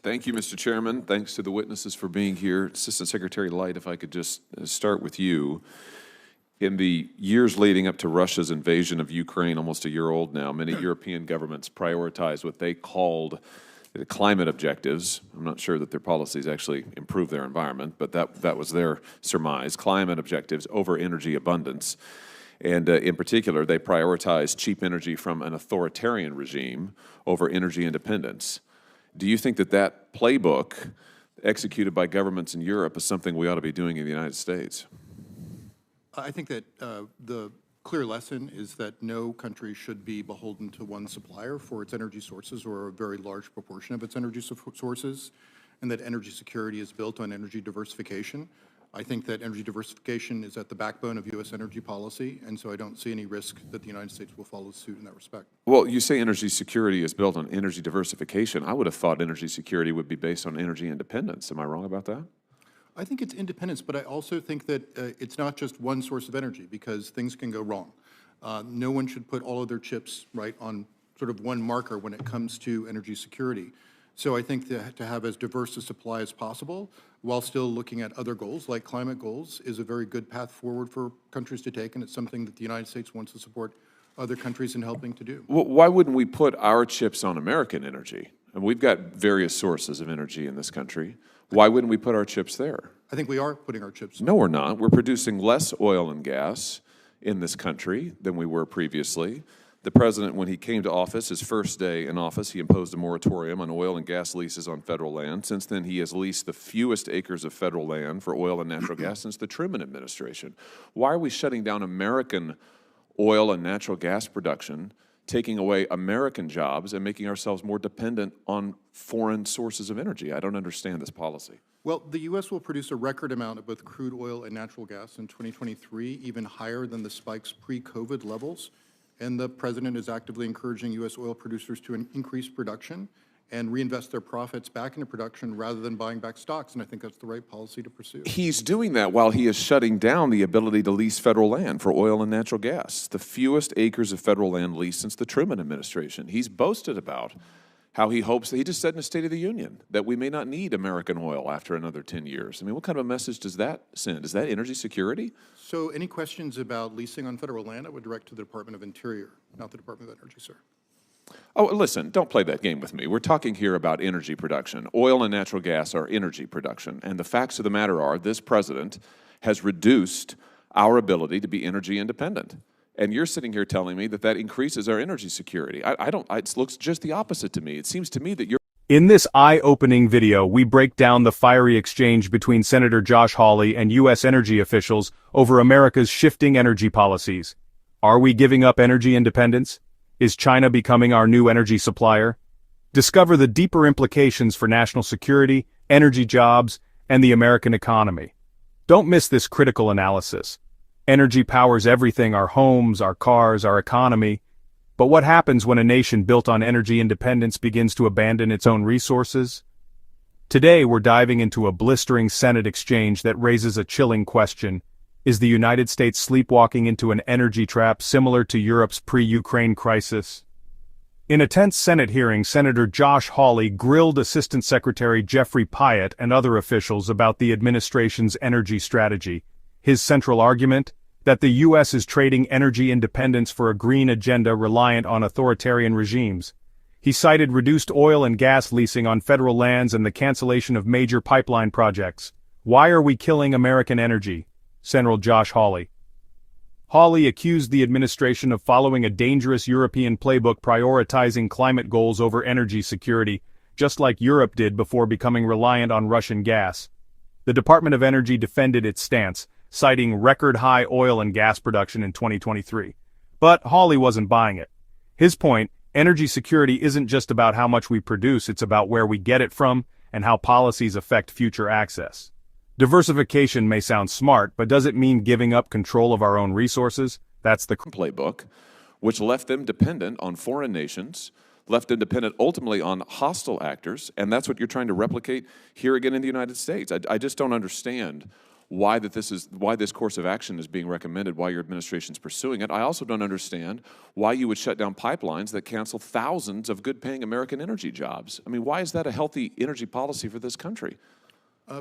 Thank you, Mr. Chairman. Thanks to the witnesses for being here. Assistant Secretary Light, if I could just start with you. In the years leading up to Russia's invasion of Ukraine, almost a year old now, many European governments prioritized what they called the climate objectives. I'm not sure that their policies actually improve their environment, but that was their surmise, climate objectives over energy abundance. And in particular, they prioritized cheap energy from an authoritarian regime over energy independence. Do you think that that playbook executed by governments in Europe is something we ought to be doing in the United States? I think that the clear lesson is that no country should be beholden to one supplier for its energy sources or a very large proportion of its energy sources, and that energy security is built on energy diversification. I think that energy diversification is at the backbone of U.S. energy policy, and so I don't see any risk that the United States will follow suit in that respect. Well, you say energy security is built on energy diversification. I would have thought energy security would be based on energy independence. Am I wrong about that? I think it's independence, but I also think that it's not just one source of energy, because things can go wrong. No one should put all of their chips right on sort of one marker when it comes to energy security. So I think that to have as diverse a supply as possible, while still looking at other goals, like climate goals, is a very good path forward for countries to take, and it's something that the United States wants to support other countries in helping to do. Well, why wouldn't we put our chips on American energy? And we've got various sources of energy in this country. Why wouldn't we put our chips there? I think we are putting our chips on. No, we're not. We're producing less oil and gas in this country than we were previously. The president, when he came to office, his first day in office, he imposed a moratorium on oil and gas leases on federal land. Since then, he has leased the fewest acres of federal land for oil and natural gas since the Truman administration. Why are we shutting down American oil and natural gas production, taking away American jobs, and making ourselves more dependent on foreign sources of energy? I don't understand this policy. Well, the U.S. will produce a record amount of both crude oil and natural gas in 2023, even higher than the spikes pre-COVID levels. And the president is actively encouraging U.S. oil producers to increase production and reinvest their profits back into production rather than buying back stocks, and I think that's the right policy to pursue. He's doing that while he is shutting down the ability to lease federal land for oil and natural gas, the fewest acres of federal land leased since the Truman administration. He's boasted about how he hopes, he just said in the State of the Union, that we may not need American oil after another 10 years. I mean, what kind of a message does that send? Is that energy security? So any questions about leasing on federal land, I would direct to the Department of Interior, not the Department of Energy, sir. Oh, listen, don't play that game with me. We're talking here about energy production. Oil and natural gas are energy production. And the facts of the matter are this president has reduced our ability to be energy independent. And you're sitting here telling me that that increases our energy security. It looks just the opposite to me. It seems to me that you're... In this eye-opening video, we break down the fiery exchange between Senator Josh Hawley and U.S. energy officials over America's shifting energy policies. Are we giving up energy independence? Is China becoming our new energy supplier? Discover the deeper implications for national security, energy jobs, and the American economy. Don't miss this critical analysis. Energy powers everything: our homes, our cars, our economy. But what happens when a nation built on energy independence begins to abandon its own resources? Today we're diving into a blistering Senate exchange that raises a chilling question. Is the United States sleepwalking into an energy trap similar to Europe's pre-Ukraine crisis? In a tense Senate hearing, Senator Josh Hawley grilled Assistant Secretary Jeffrey Pyatt and other officials about the administration's energy strategy. His central argument? That the U.S. is trading energy independence for a green agenda reliant on authoritarian regimes. He cited reduced oil and gas leasing on federal lands and the cancellation of major pipeline projects. Why are we killing American energy? Senator Josh Hawley. Hawley accused the administration of following a dangerous European playbook prioritizing climate goals over energy security, just like Europe did before becoming reliant on Russian gas. The Department of Energy defended its stance, citing record-high oil and gas production in 2023. But Hawley wasn't buying it. His point, energy security isn't just about how much we produce, it's about where we get it from and how policies affect future access. Diversification may sound smart, but does it mean giving up control of our own resources? That's the playbook, which left them dependent on foreign nations, left them dependent ultimately on hostile actors, and that's what you're trying to replicate here again in the United States. I just don't understand why this course of action is being recommended, why your administration's pursuing it. I also don't understand why you would shut down pipelines that cancel thousands of good-paying American energy jobs. I mean, why is that a healthy energy policy for this country?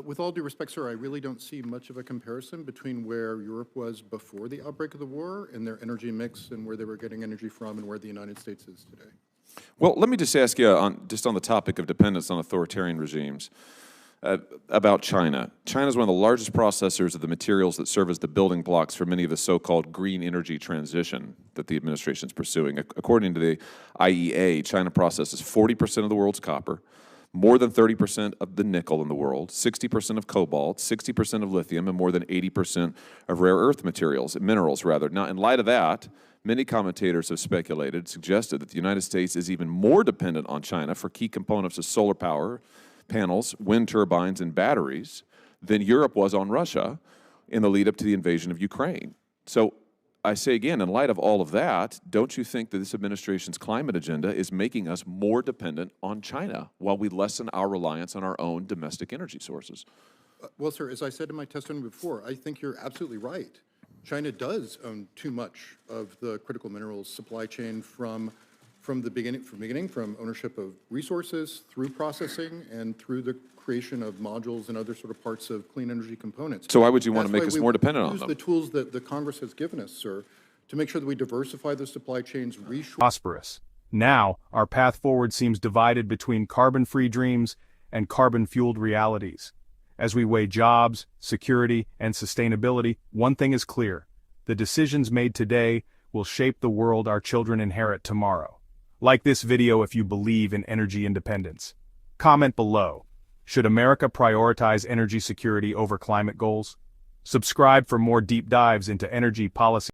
With all due respect, sir, I really don't see much of a comparison between where Europe was before the outbreak of the war and their energy mix and where they were getting energy from and where the United States is today. Well, let me just ask you, on the topic of dependence on authoritarian regimes, about China. China is one of the largest processors of the materials that serve as the building blocks for many of the so-called green energy transition that the administration is pursuing. According to the IEA, China processes 40% of the world's copper, more than 30% of the nickel in the world, 60% of cobalt, 60% of lithium, and more than 80% of rare earth minerals. Now, in light of that, many commentators have suggested that the United States is even more dependent on China for key components of solar power, panels, wind turbines, and batteries than Europe was on Russia in the lead up to the invasion of Ukraine. So I say again, in light of all of that, don't you think that this administration's climate agenda is making us more dependent on China while we lessen our reliance on our own domestic energy sources? Well, sir, as I said in my testimony before, I think you're absolutely right. China does own too much of the critical minerals supply chain from the beginning, from ownership of resources through processing and through the creation of modules and other sort of parts of clean energy components. So why would you want to make us more dependent on them? Use the tools that the Congress has given us, sir, to make sure that we diversify the supply chains, prosperous. Now, our path forward seems divided between carbon-free dreams and carbon-fueled realities. As we weigh jobs, security, and sustainability, one thing is clear: the decisions made today will shape the world our children inherit tomorrow. Like this video if you believe in energy independence. Comment below. Should America prioritize energy security over climate goals? Subscribe for more deep dives into energy policy.